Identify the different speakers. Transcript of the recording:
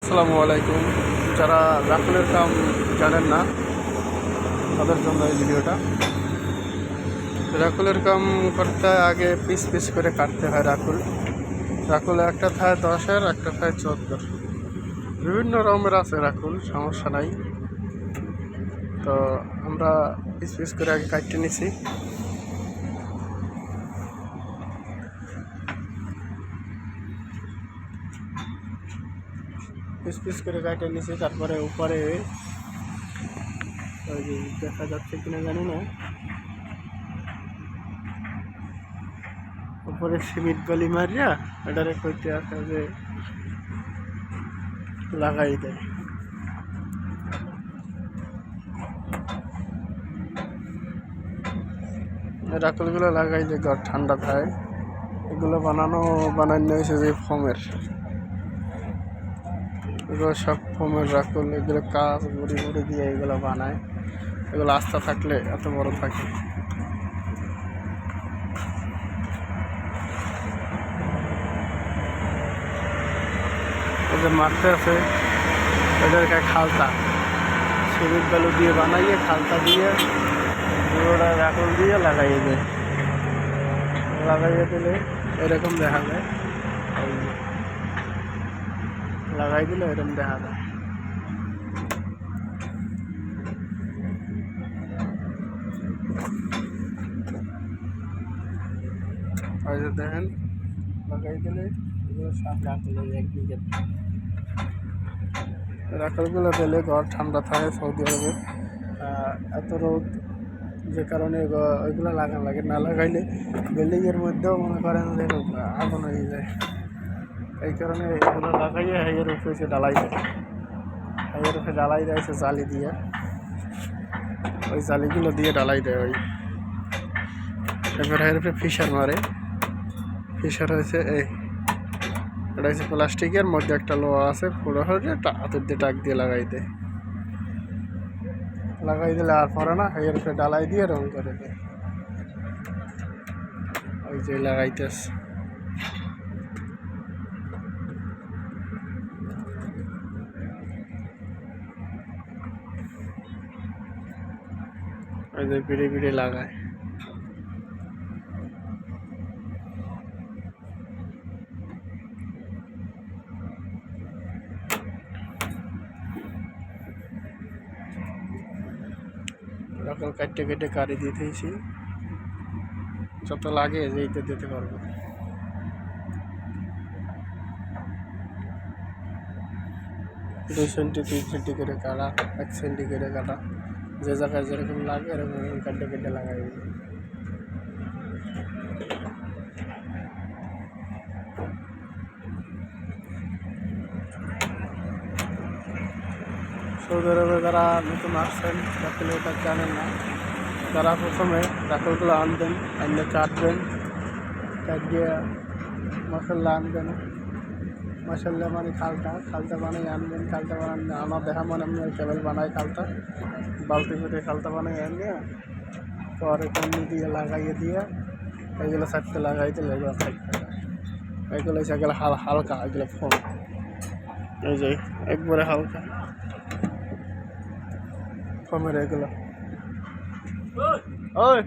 Speaker 1: আসসালামু আলাইকুম। যারা রাকুলের কাম জানেন না তাদের জন্য এই ভিডিওটা। রাকুলের কাম করতে আগে পিস পিস করে কাটতে হয়। রাকুল একটা থায় 10-এর, একটা থায় 14-এর, বিভিন্ন রকমের আছে রাকুল, সমস্যা নাই। তো আমরা পিস পিস করে আগে কাটতে নিছি। পিস পিস করে কাটে নিছি। তারপরে উপরে ওই যে দেখা যাচ্ছে কিনা জানি না, উপরে সিমেন্ট বালি মারিয়া এটারে কইতে আসে যে লাগাই দেয়। রাকুলগুলো লাগাইলে ঘর ঠান্ডা থাকে। এগুলো বানানো হয়েছে যে ফোমের, এগুলো সব ফোমের রাকুল। এগুলো কাজ বুড়ি দিয়ে এগুলো বানায়। এগুলো আস্থা থাকলে এত বড় থাকে। ওদের মারতে আছে, এদেরকে খালতা সিমেন্ট বালু দিয়ে বানাইয়ে খালতা দিয়ে পুরোটা রাকুল দিয়ে লাগাইয়ে দিলে এরকম দেখা যায়। লাগাই দিলে এরকম দেখা যায়। ওই যে দেখেন, লাগাই দিলে এগুলো সব রাকুল একদিকে। রাকুলগুলো দিলে ঘর ঠান্ডা থাকে। সৌদি আরবে এত রোদ, যে কারণে ওইগুলো লাগানো লাগে। না লাগাইলে বিল্ডিংয়ের মধ্যেও মনে করেন যে আগুন হয়ে যায়। এই কারণে এগুলো লাগাইয়ে হাইয়ের উপরে এসে ডালাই দেয়। হাইয়ের উপরে ডালাই দেয় সে জালি দিয়ে, ওই জালিগুলো দিয়ে ডালাই দেয়। ওই এবার হাইয়ের উপরে ফিশার মারে। ফিশার হয়েছে এটা হচ্ছে প্লাস্টিকের মধ্যে একটা লোহা আছে, পুরো হয়ে হাতের দিয়ে টাক দিয়ে লাগাই দিলে আর পরে না, হাইয়ের উপরে ডালাই দিয়ে রং করে দেয়। ওই যে লাগাইতেছে, ওই যে পিড়ে লাগায়। রাকুল কেটে কারি দিতেছি, যত লাগে এইটা দিতে পারবো। 2 সেন্টি 3 সেন্টি করে কাটা, 1 সেন্টি করে কাটা, যে জায়গায় যেরকম লাগে এরকম কেটে লাগাই দিই। সৌদি আরবে যারা নতুন আসছেন, রাকুল এটা জানেন না, তারা প্রথমে রাকুলগুলো আনবেন, আনলে কাটবেন, কাটিয়ে মশলা আনবেন। মশলা মানে খালতা বানাই আনবেন। খালতা বানান আনা দেখা মানে আমি কেবল বানাই খালতা, বালতি করে খালতা বানাই আনিয়ে পরে কন্নি দিয়ে লাগাইয়ে দিয়ে এগুলো সাইডতে লাগাই দিলে এগুলো থাকতে যায়। এগুলো হচ্ছে এগুলো হালকা, এগুলো ফোম, এই যে একবারে হালকা ফোমের এগুলো। ওই